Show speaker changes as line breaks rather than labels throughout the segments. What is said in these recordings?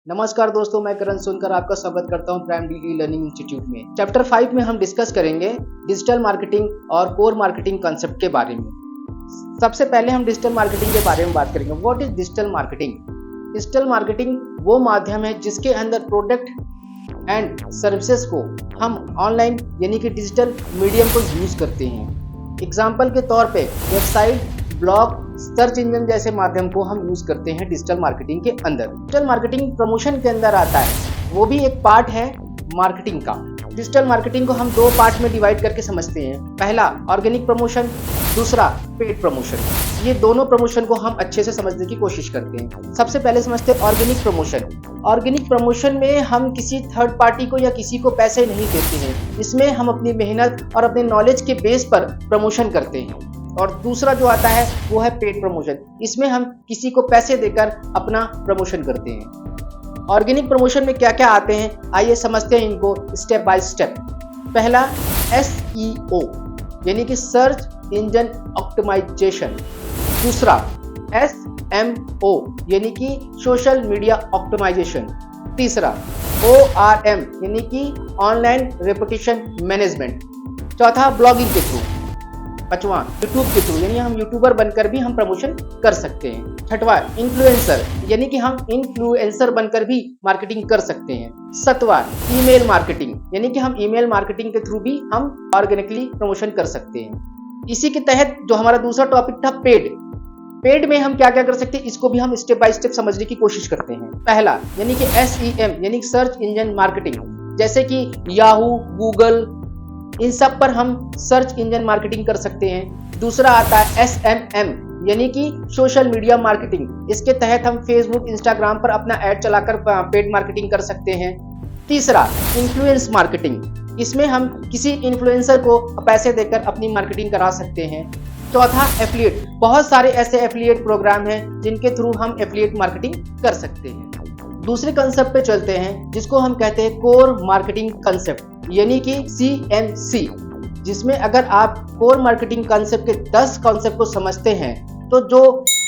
नमस्कार दोस्तों, मैं करण सुनकर आपका स्वागत करता हूं प्राइम डिग्री लर्निंग इंस्टीट्यूट में। चैप्टर 5 में हम डिस्कस करेंगे डिजिटल मार्केटिंग और कोर मार्केटिंग कंसेप्ट के बारे में। सबसे पहले हम डिजिटल मार्केटिंग के बारे में बात करेंगे। What is digital marketing? Digital marketing वो माध्यम है जिसके अंदर प्रोडक्ट एंड सर्विसेज को हम ऑनलाइन यानी कि डिजिटल मीडियम को यूज करते हैं। एग्जाम्पल के तौर पे वेबसाइट, ब्लॉग, सर्च इंजन जैसे माध्यम को हम यूज करते हैं डिजिटल मार्केटिंग के अंदर। डिजिटल मार्केटिंग प्रमोशन के अंदर आता है, वो भी एक पार्ट है मार्केटिंग का। डिजिटल मार्केटिंग को हम दो पार्ट में डिवाइड करके समझते हैं। पहला ऑर्गेनिक प्रमोशन, दूसरा पेड प्रमोशन। ये दोनों प्रमोशन को हम अच्छे से समझने की कोशिश करते हैं। सबसे पहले समझते हैं ऑर्गेनिक प्रमोशन। ऑर्गेनिक प्रमोशन में हम किसी थर्ड पार्टी को या किसी को पैसे नहीं देते हैं। इसमें हम अपनी मेहनत और अपने नॉलेज के बेस पर प्रमोशन करते हैं। और दूसरा जो आता है वो है पेड प्रमोशन। इसमें हम किसी को पैसे देकर अपना प्रमोशन करते हैं। ऑर्गेनिक प्रमोशन में क्या क्या आते हैं, आइए समझते हैं इनको स्टेप बाय स्टेप। पहला SEO यानी कि सर्च इंजन ऑप्टिमाइजेशन। दूसरा SMO यानी कि सोशल मीडिया ऑप्टिमाइजेशन। तीसरा ORM यानी कि ऑनलाइन रेपुटेशन मैनेजमेंट। चौथा ब्लॉगिंग के थ्रू। पांचवा यूट्यूब के थ्रू यानी हम यूट्यूबर बनकर भी हम प्रमोशन कर सकते हैं। छठवा इन्फ्लुएंसर यानी कि हम इन्फ्लुएंसर बनकर भी मार्केटिंग कर सकते हैं। सातवा ईमेल मार्केटिंग यानी कि हम ईमेल मार्केटिंग के थ्रू भी हम ऑर्गेनिकली प्रमोशन कर सकते हैं। इसी के तहत जो हमारा दूसरा टॉपिक था पेड में हम क्या क्या कर सकते हैं, इसको भी हम स्टेप बाय स्टेप समझने की कोशिश करते हैं। पहला यानी कि SEM यानी सर्च इंजन मार्केटिंग, जैसे कि याहू, गूगल, इन सब पर हम सर्च इंजन मार्केटिंग कर सकते हैं। दूसरा आता है SMM यानी कि सोशल मीडिया मार्केटिंग। इसके तहत हम फेसबुक, इंस्टाग्राम पर अपना ऐड चलाकर पेड मार्केटिंग कर सकते हैं। तीसरा इन्फ्लुएंस मार्केटिंग, इसमें हम किसी इन्फ्लुएंसर को पैसे देकर अपनी मार्केटिंग करा सकते हैं। चौथा एफिलिएट, बहुत सारे ऐसे एफिलिएट प्रोग्राम हैं जिनके थ्रू हम एफिलिएट मार्केटिंग कर सकते हैं। दूसरे कंसेप्ट पे चलते हैं जिसको हम कहते हैं कोर मार्केटिंग कंसेप्ट यानी कि CMC, जिसमें अगर आप कोर मार्केटिंग कंसेप्ट के 10 कॉन्सेप्ट को समझते हैं तो जो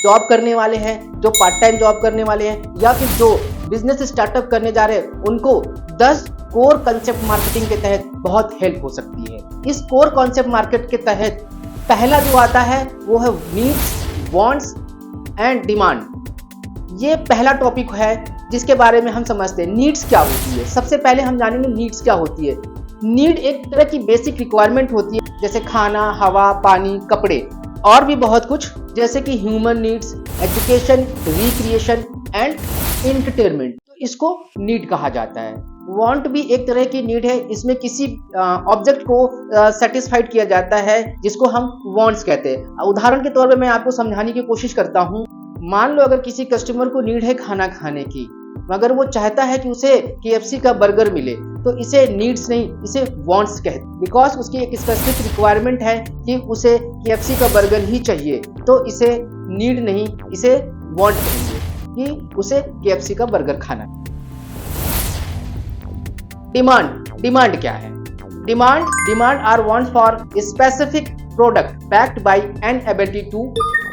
जॉब करने वाले हैं, जो पार्ट टाइम जॉब करने वाले हैं या फिर जो बिजनेस स्टार्टअप करने जा रहे हैं, उनको 10 कोर कंसेप्ट मार्केटिंग के तहत बहुत हेल्प हो सकती है। इस कोर कॉन्सेप्ट मार्केट के तहत पहला जो आता है वो है नीड्स, वांट्स एंड डिमांड। ये पहला टॉपिक है जिसके बारे में हम समझते हैं नीड्स क्या होती है। सबसे पहले हम जानेंगे नीड्स क्या होती है। नीड एक तरह की बेसिक रिक्वायरमेंट होती है, जैसे खाना, हवा, पानी, कपड़े और भी बहुत कुछ, जैसे कि human needs, education, recreation and entertainment. तो इसको नीड कहा जाता है। वांट भी एक तरह की नीड है, इसमें किसी ऑब्जेक्ट को सेटिस्फाइड किया जाता है जिसको हम वांट्स कहते हैं। उदाहरण के तौर पे मैं आपको समझाने की कोशिश करता हूँ। मान लो अगर किसी कस्टमर को नीड है खाना खाने की, मगर वो चाहता है कि उसे KFC का बर्गर मिले, तो इसे नीड्स नहीं, इसे वांट्स कहते हैं। बिकॉज उसकी एक स्पेसिफिक रिक्वायरमेंट है कि उसे KFC का बर्गर ही चाहिए, तो इसे नीड नहीं, इसे वांट कहेंगे कि उसे KFC का बर्गर खाना। डिमांड क्या है? Demand are wants for specific product backed by an ability to.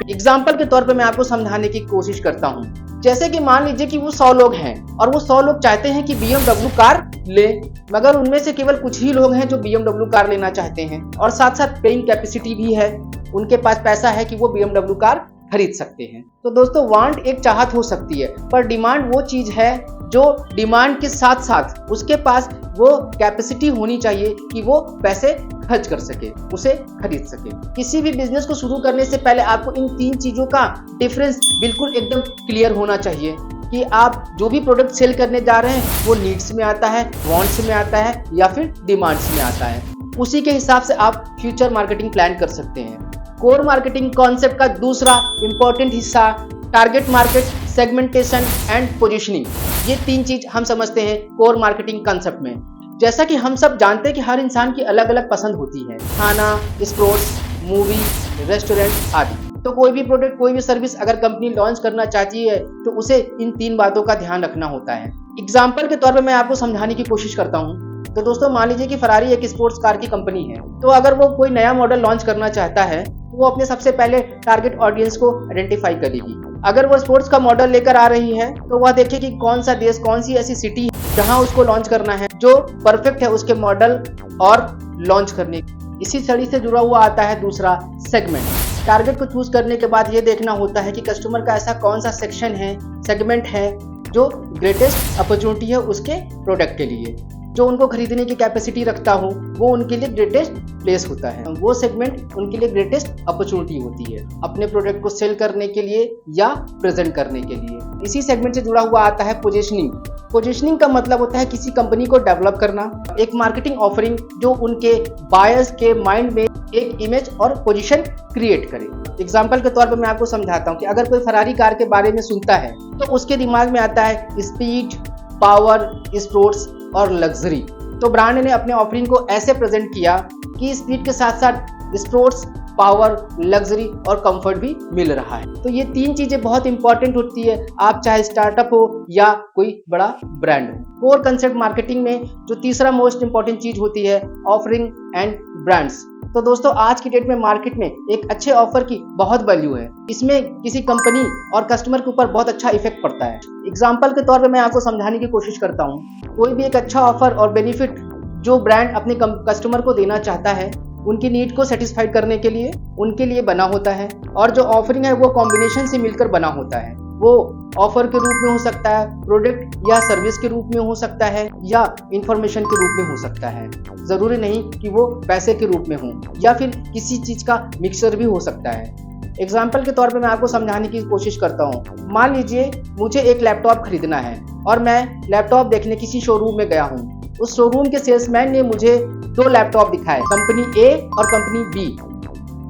Example के तौर पे मैं आपको समझाने की कोशिश करता हूँ। जैसे कि मान लीजिए कि वो 100 लोग हैं और वो 100 लोग चाहते हैं कि BMW कार ले, मगर उनमें से केवल कुछ ही लोग हैं जो BMW कार लेना चाहते हैं और साथ साथ पेइंग कैपेसिटी भी है, उनके पास पैसा है कि वो BMW कार खरीद सकते हैं। तो दोस्तों वांट एक चाहत हो सकती है, पर डिमांड वो चीज है जो डिमांड के साथ साथ उसके पास वो कैपेसिटी होनी चाहिए कि वो पैसे खर्च कर सके, उसे खरीद सके। किसी भी बिजनेस को शुरू करने से पहले आपको इन 3 चीजों का डिफरेंस बिल्कुल एकदम क्लियर होना चाहिए कि आप जो भी प्रोडक्ट सेल करने जा रहे हैं वो नीड्स में आता है, वांट्स में आता है या फिर डिमांड्स में आता है। उसी के हिसाब से आप फ्यूचर मार्केटिंग प्लान कर सकते हैं। कोर मार्केटिंग कॉन्सेप्ट का दूसरा इंपॉर्टेंट हिस्सा target market, segmentation and positioning. ये 3 चीज हम समझते हैं कोर मार्केटिंग कॉन्सेप्ट में। जैसा कि हम सब जानते हैं कि हर इंसान की अलग अलग पसंद होती है, खाना, स्पोर्ट्स, मूवी, रेस्टोरेंट आदि। तो कोई भी प्रोडक्ट, कोई भी सर्विस अगर कंपनी लॉन्च करना चाहती है तो उसे इन 3 बातों का ध्यान रखना होता है। एग्जाम्पल के तौर पे मैं आपको समझाने की कोशिश करता हूँ। तो दोस्तों मान लीजिए कि फरारी एक स्पोर्ट्स कार की कंपनी है, तो अगर वो कोई नया मॉडल लॉन्च करना चाहता है वो अपने सबसे पहले टारगेट ऑडियंस को आइडेंटिफाई करेगी। अगर वो स्पोर्ट्स का मॉडल लेकर आ रही है तो वह देखेगी कौन सा देश, कौन सी ऐसी सिटी है जहां उसको लॉन्च करना है जो परफेक्ट है उसके मॉडल और लॉन्च करने की। इसी स्टडी से जुड़ा हुआ आता है दूसरा सेगमेंट। टारगेट को चूज करने के बाद ये देखना होता है कि कस्टमर का ऐसा कौन सा सेक्शन है, सेगमेंट है जो ग्रेटेस्ट अपॉर्चुनिटी है उसके प्रोडक्ट के लिए, जो उनको खरीदने की कैपेसिटी रखता हो, वो उनके लिए ग्रेटेस्ट प्लेस होता है, वो सेगमेंट उनके लिए ग्रेटेस्ट अपॉर्चुनिटी होती है अपने प्रोडक्ट को सेल करने के लिए या प्रेजेंट करने के लिए। इसी सेगमेंट से जुड़ा हुआ आता है पोजीशनिंग। पोजीशनिंग का मतलब होता है किसी कंपनी को डेवलप करना, एक मार्केटिंग ऑफरिंग जो उनके बायर्स के माइंड में एक इमेज और पोजीशन क्रिएट करे। एग्जाम्पल के तौर पर मैं आपको समझाता हूँ कि अगर कोई फरारी कार के बारे में सुनता है तो उसके दिमाग में आता है स्पीड, पावर, स्पोर्ट्स और लग्जरी। तो ब्रांड ने अपने ऑफरिंग को ऐसे प्रेजेंट किया कि स्पीड के साथ साथ स्पोर्ट्स, पावर, लग्जरी और कंफर्ट भी मिल रहा है। तो ये तीन चीजें बहुत इंपॉर्टेंट होती है, आप चाहे स्टार्टअप हो या कोई बड़ा ब्रांड हो। कोर कंसेप्ट मार्केटिंग में जो तीसरा मोस्ट इंपॉर्टेंट चीज होती है ऑफरिंग एंड ब्रांड्स। तो दोस्तों आज की डेट में मार्केट में एक अच्छे ऑफर की बहुत वैल्यू है। इसमें किसी कंपनी और कस्टमर के ऊपर बहुत अच्छा इफेक्ट पड़ता है। एग्जाम्पल के तौर पे मैं आपको समझाने की कोशिश करता हूँ। कोई भी एक अच्छा ऑफर और बेनिफिट जो ब्रांड अपने कस्टमर को देना चाहता है उनकी नीड को सेटिस्फाइड करने के लिए उनके लिए बना होता है, और जो ऑफरिंग है वो कॉम्बिनेशन से मिलकर बना होता है। वो ऑफर के रूप में हो सकता है, प्रोडक्ट या सर्विस के रूप में हो सकता है, या इंफॉर्मेशन के रूप में हो सकता है। जरूरी नहीं कि वो पैसे के रूप में हो, या फिर किसी चीज का मिक्सचर भी हो सकता है। एग्जाम्पल के तौर पे मैं आपको समझाने की कोशिश करता हूँ। मान लीजिए मुझे एक लैपटॉप खरीदना है और मैं लैपटॉप देखने किसी शोरूम में गया हूँ। उस शोरूम के सेल्समैन ने मुझे दो लैपटॉप दिखाए, कंपनी ए और कंपनी बी।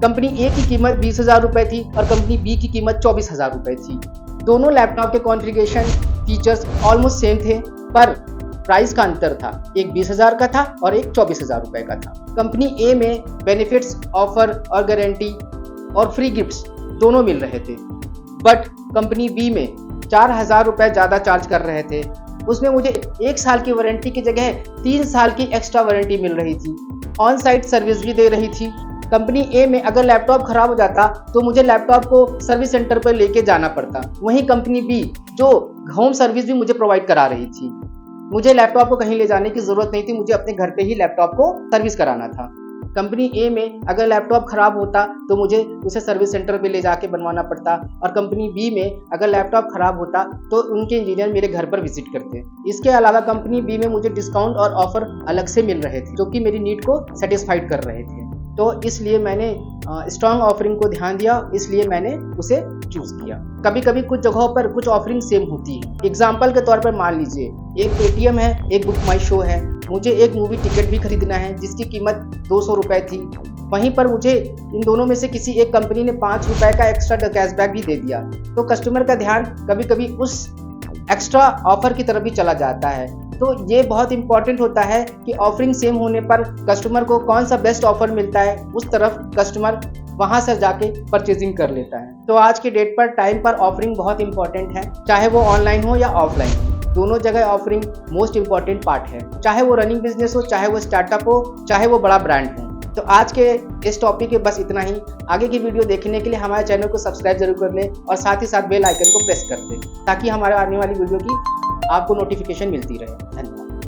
कंपनी ए की कीमत 20,000 रुपए थी और कंपनी बी की कीमत 24,000 रुपए थी। दोनों लैपटॉप के कॉन्फ़िगरेशन, फीचर्स ऑलमोस्ट सेम थे, पर प्राइस का अंतर था। एक 20,000 का था और एक 24,000 रुपए का था। कंपनी ए में बेनिफिट्स, ऑफर और गारंटी और फ्री गिफ्ट्स दोनों मिल रहे थे, बट कंपनी बी में 4,000 रुपए ज़्यादा चार्ज कर रहे थे। उसमें मुझे 1 साल की वारंटी की जगह 3 साल की एक्स्ट्रा वारंटी मिल रही थी, ऑन साइट सर्विस भी दे रही थी। कंपनी ए में अगर लैपटॉप खराब हो जाता तो मुझे लैपटॉप को सर्विस सेंटर पर लेके जाना पड़ता। वहीं कंपनी बी जो होम सर्विस भी मुझे प्रोवाइड करा रही थी, मुझे लैपटॉप को कहीं ले जाने की जरूरत नहीं थी, मुझे अपने घर पे ही लैपटॉप को सर्विस कराना था। कंपनी ए में अगर लैपटॉप खराब होता तो मुझे उसे सर्विस सेंटर पे ले जाके बनवाना पड़ता, और कंपनी बी में अगर लैपटॉप खराब होता तो उनके इंजीनियर मेरे घर पर विजिट करते। इसके अलावा कंपनी बी में मुझे डिस्काउंट और ऑफर अलग से मिल रहे थे जो कि मेरी नीड को सेटिस्फाइड कर रहे थे। तो इसलिए मैंने स्ट्रॉन्ग ऑफरिंग को ध्यान दिया, इसलिए मैंने उसे चूज किया। कभी कभी कुछ जगहों पर कुछ ऑफरिंग सेम होती है। एग्जाम्पल के तौर पर मान लीजिए एक पेटीएम है, एक बुक माई शो है, मुझे एक मूवी टिकट भी खरीदना है जिसकी कीमत 200 रुपए थी। वहीं पर मुझे इन दोनों में से किसी एक कंपनी ने 5 रुपए का एक्स्ट्रा कैशबैक भी दे दिया, तो कस्टमर का ध्यान कभी कभी उस एक्स्ट्रा ऑफर की तरफ भी चला जाता है। तो ये बहुत इंपॉर्टेंट होता है कि ऑफरिंग सेम होने पर कस्टमर को कौन सा बेस्ट ऑफर मिलता है, उस तरफ कस्टमर वहां से जाके परचेजिंग कर लेता है। तो आज के डेट पर टाइम पर ऑफरिंग बहुत इंपॉर्टेंट है, चाहे वो ऑनलाइन हो या ऑफलाइन, दोनों जगह ऑफरिंग मोस्ट इंपॉर्टेंट पार्ट है। चाहे वो रनिंग बिजनेस हो, चाहे वो स्टार्टअप हो, चाहे वो बड़ा ब्रांड हो। तो आज के इस टॉपिक के बस इतना ही। आगे की वीडियो देखने के लिए हमारे चैनल को सब्सक्राइब जरूर कर लें और साथ ही साथ बेल आइकन को प्रेस कर दें ताकि हमारे आने वाली वीडियो की आपको नोटिफिकेशन मिलती रहे। धन्यवाद।